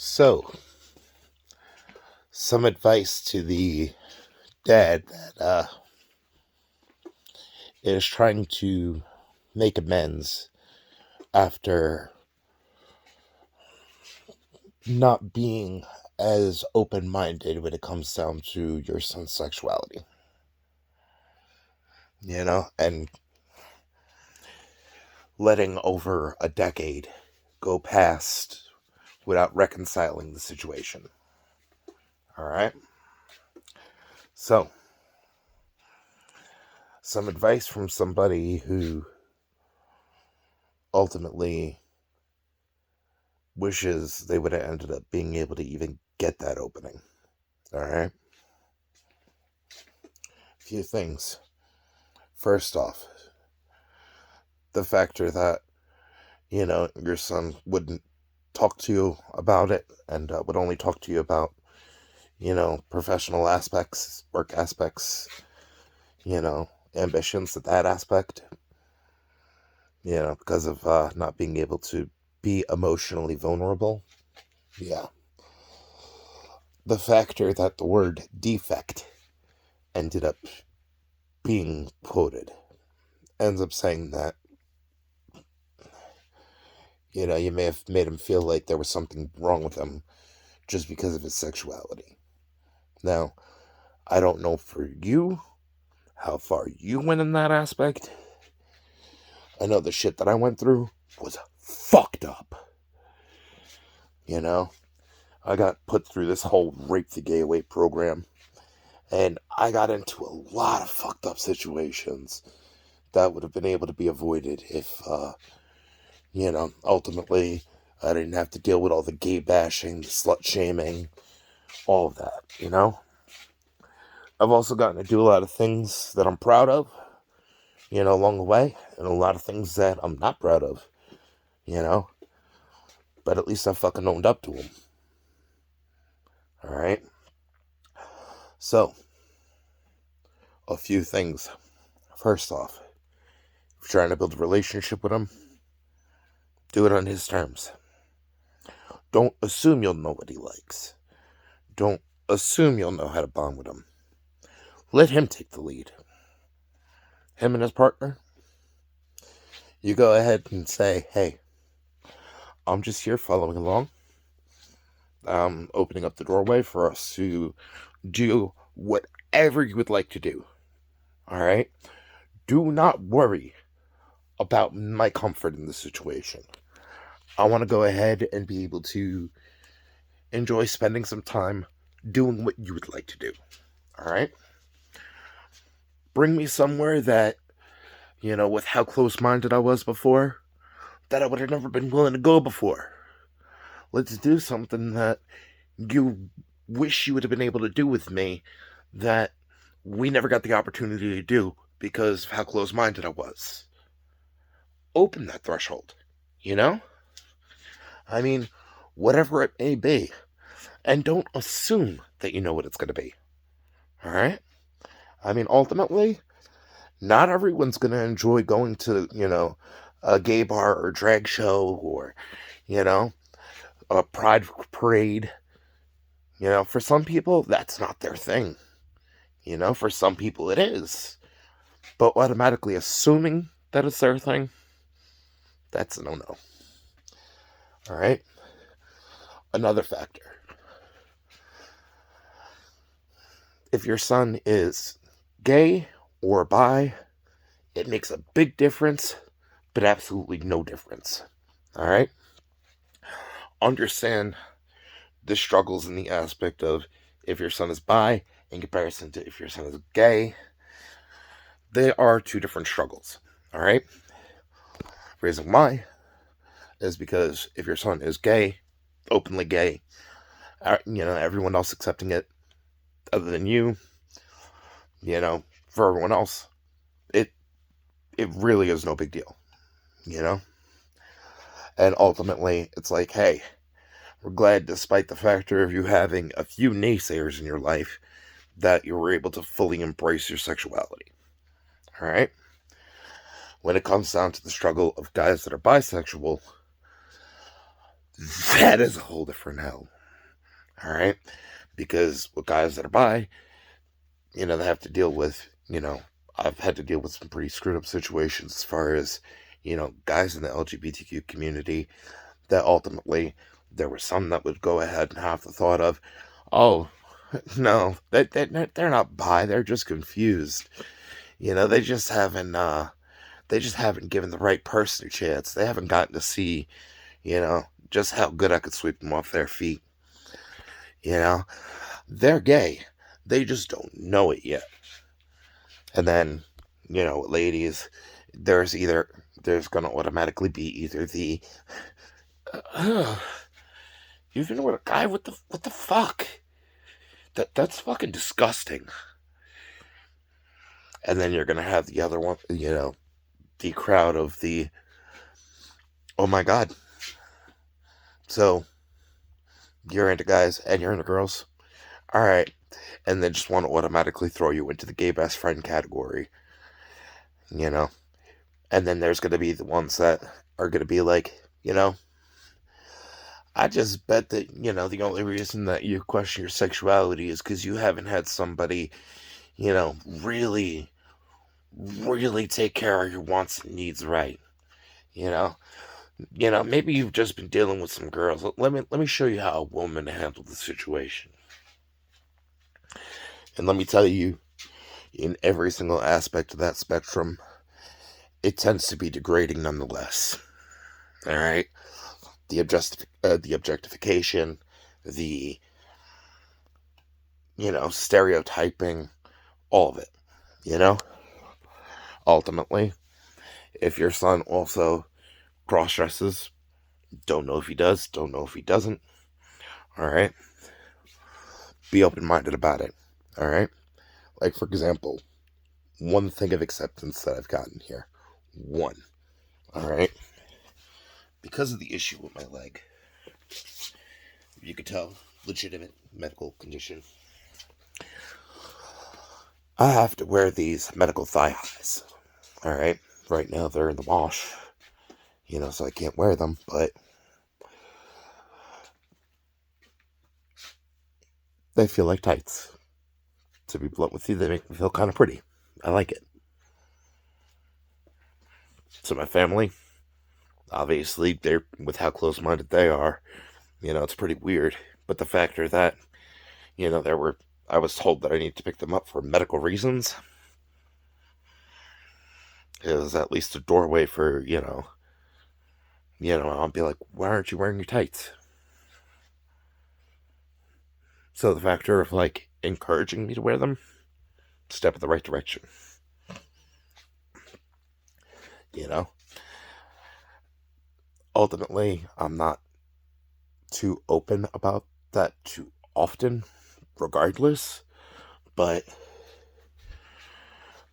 So, some advice to the dad that is trying to make amends after not being as open minded when it comes down to your son's sexuality. And letting over a decade go past without reconciling the situation. Alright? So, some advice from somebody who ultimately wishes they would have ended up being able to even get that opening. Alright? A few things. First off, the factor that, your son wouldn't talk to you about it and would only talk to you about, professional aspects, work aspects, ambitions at that aspect, because of not being able to be emotionally vulnerable. Yeah. The factor that the word defect ended up being quoted ends up saying that, you may have made him feel like there was something wrong with him just because of his sexuality. Now, I don't know for you how far you went in that aspect. I know the shit that I went through was fucked up. I got put through this whole Rape the Gay Away program, and I got into a lot of fucked up situations that would have been able to be avoided if, ultimately I didn't have to deal with all the gay bashing, the slut shaming, all of that, I've also gotten to do a lot of things that I'm proud of, along the way, and a lot of things that I'm not proud of, but at least I fucking owned up to them. Alright? So, a few things. First off, if you're trying to build a relationship with him, do it on his terms. Don't assume you'll know what he likes. Don't assume you'll know how to bond with him. Let him take the lead. Him and his partner. You go ahead and say, hey, I'm just here following along. Opening up the doorway for us to do whatever you would like to do. Alright? Do not worry about my comfort in this situation. I want to go ahead and be able to enjoy spending some time doing what you would like to do. Alright? Bring me somewhere that, with how close-minded I was before, that I would have never been willing to go before. Let's do something that you wish you would have been able to do with me that we never got the opportunity to do because of how close-minded I was. Open that threshold, I mean, whatever it may be. And don't assume that you know what it's going to be. Alright? I mean, ultimately, not everyone's going to enjoy going to, a gay bar or drag show or, a pride parade. For some people, that's not their thing. For some people it is. But automatically assuming that it's their thing, that's a no-no. Alright? Another factor. If your son is gay or bi, it makes a big difference, but absolutely no difference. Alright? Understand the struggles in the aspect of if your son is bi in comparison to if your son is gay. They are two different struggles. Alright? Reason why is because if your son is gay, openly gay, everyone else accepting it other than you, for everyone else, it really is no big deal, And ultimately, it's like, hey, we're glad despite the factor of you having a few naysayers in your life that you were able to fully embrace your sexuality. Alright? When it comes down to the struggle of guys that are bisexual, that is a whole different hell. All right, because with guys that are bi, they have to deal with, I've had to deal with some pretty screwed up situations as far as, guys in the LGBTQ community that ultimately there were some that would go ahead and have the thought of, oh, no, they're not bi, they're just confused. They just haven't given the right person a chance. They haven't gotten to see, just how good I could sweep them off their feet. You know, they're gay. They just don't know it yet. And then, ladies, there's gonna automatically be either the you've been with a guy, what the fuck? That's fucking disgusting. And then you're gonna have the other one, the crowd of the, oh my god. So you're into guys and you're into girls. Alright. And then just want to automatically throw you into the gay best friend category. And then there's gonna be the ones that are gonna be like, I just bet that, the only reason that you question your sexuality is because you haven't had somebody, really, really take care of your wants and needs right. You know, maybe you've just been dealing with some girls. Let me show you how a woman handled the situation. And let me tell you, in every single aspect of that spectrum, it tends to be degrading nonetheless. All right, the objectification, the stereotyping, all of it. Ultimately, if your son also cross dresses, don't know if he does, don't know if he doesn't. All right, be open minded about it. All right, like for example, one thing of acceptance that I've gotten here. One. All right, because of the issue with my leg, you could tell, legitimate medical condition. I have to wear these medical thigh highs. All right, right now they're in the wash, so I can't wear them, but they feel like tights. To be blunt with you, they make me feel kind of pretty. I like it. So my family, obviously, they're, with how close-minded they are, it's pretty weird. But the factor that, I was told that I need to pick them up for medical reasons is at least a doorway for, I'll be like, why aren't you wearing your tights? So the factor of, like, encouraging me to wear them, step in the right direction. Ultimately, I'm not too open about that too often, regardless, but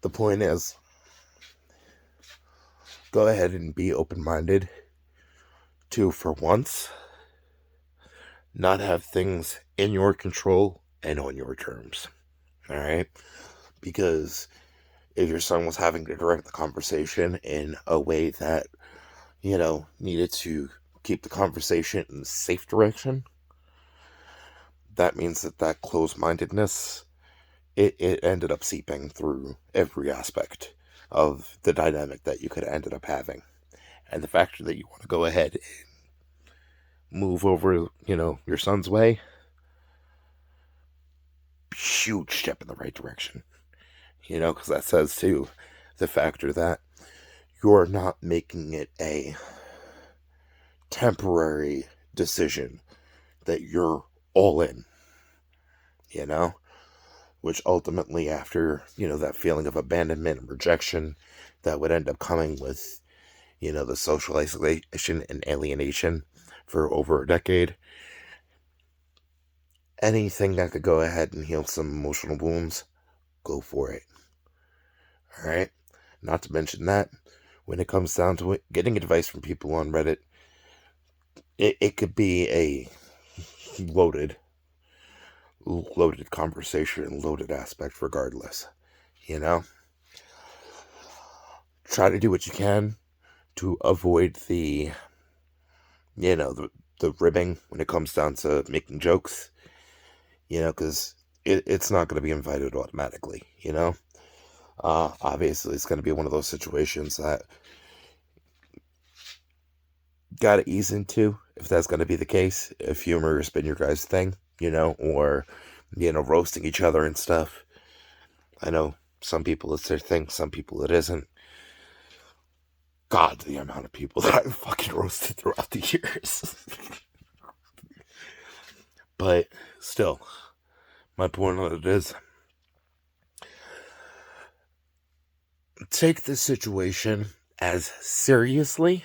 the point is, go ahead and be open-minded to, for once, not have things in your control and on your terms. All right? Because if your son was having to direct the conversation in a way that, needed to keep the conversation in a safe direction, that means that closed-mindedness, it ended up seeping through every aspect of the dynamic that you could have ended up having. And the factor that you want to go ahead and move over, your son's way, huge step in the right direction. Because that says, too, the factor that you're not making it a temporary decision, that you're all in, which ultimately, after, that feeling of abandonment and rejection that would end up coming with, the social isolation and alienation for over a decade, anything that could go ahead and heal some emotional wounds, go for it. All right? Not to mention that, when it comes down to it, getting advice from people on Reddit, it could be a loaded conversation, loaded aspect regardless. Try to do what you can to avoid the, the ribbing when it comes down to making jokes, because it's not going to be invited automatically. Obviously, it's going to be one of those situations that got to ease into if that's going to be the case. If humor has been your guys' thing, or, roasting each other and stuff. I know some people it's their thing, some people it isn't. God, the amount of people that I've fucking roasted throughout the years. But still, my point on it is, take this situation as seriously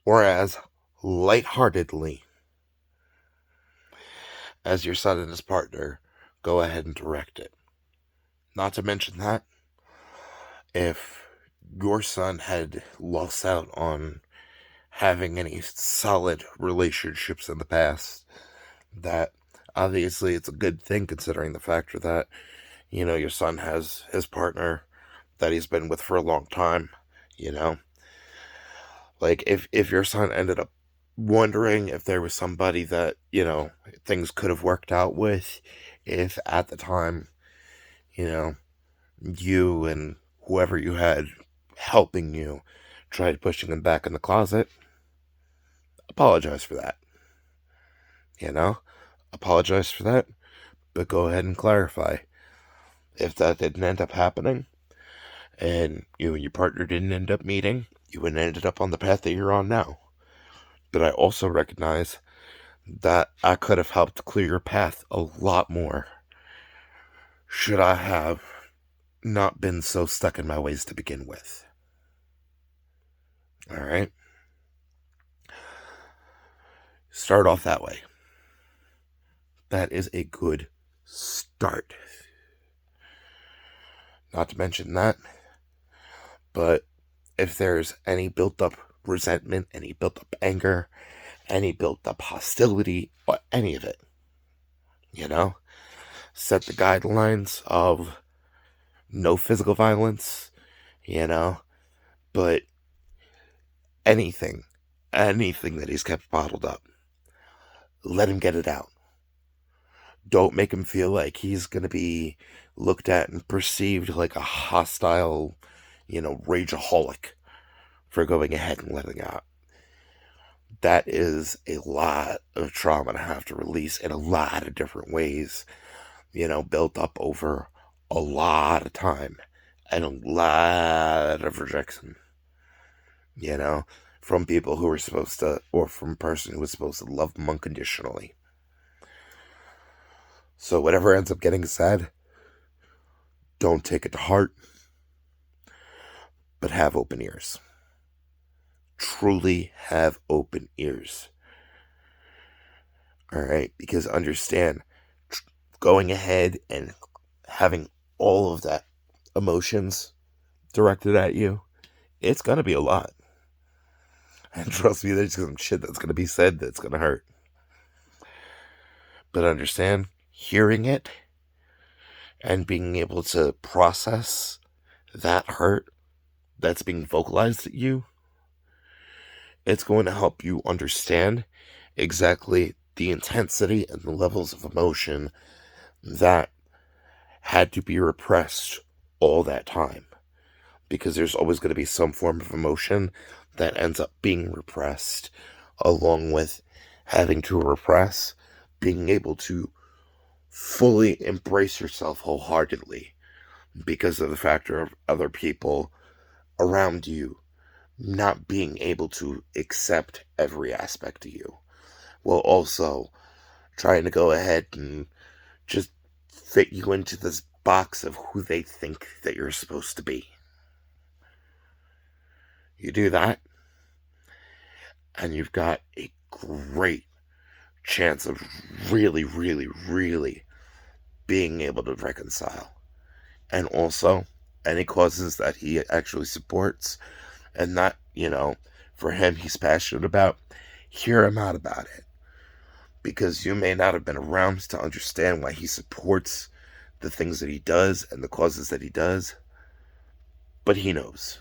or as lightheartedly as your son and his partner go ahead and direct it. Not to mention that, if your son had lost out on having any solid relationships in the past, that obviously it's a good thing considering the factor that, your son has his partner that he's been with for a long time, you know? Like, if your son ended up wondering if there was somebody that, things could have worked out with, if at the time, you know, you and whoever you had helping you tried pushing him back in the closet, apologize for that. Apologize for that, but go ahead and clarify. If that didn't end up happening, and you and your partner didn't end up meeting, you would have ended up on the path that you're on now. But I also recognize that I could have helped clear your path a lot more should I have not been so stuck in my ways to begin with. Alright? Start off that way. That is a good start. Not to mention that, but if there's any built up resentment, any built up anger, any built up hostility, or any of it, set the guidelines of no physical violence, but anything that he's kept bottled up, let him get it out. Don't make him feel like he's going to be looked at and perceived like a hostile, rageaholic for going ahead and letting out. That is a lot of trauma to have to release in a lot of different ways, built up over a lot of time and a lot of rejection, from people who were supposed to, or from a person who was supposed to love them unconditionally. So whatever ends up getting said, don't take it to heart, but have open ears. Truly have open ears. Alright? Because understand, going ahead and having all of that emotions directed at you, it's gonna be a lot. And trust me, there's some shit that's gonna be said that's gonna hurt. But understand, hearing it and being able to process that hurt that's being vocalized at you, it's going to help you understand exactly the intensity and the levels of emotion that had to be repressed all that time. Because there's always going to be some form of emotion that ends up being repressed, along with having to repress being able to fully embrace yourself wholeheartedly because of the factor of other people around you not being able to accept every aspect of you, while also trying to go ahead and just fit you into this box of who they think that you're supposed to be. You do that, and you've got a great chance of really, really, really being able to reconcile. And also, any causes that he actually supports and that, for him he's passionate about, hear him out about it. Because you may not have been around to understand why he supports the things that he does and the causes that he does, but he knows.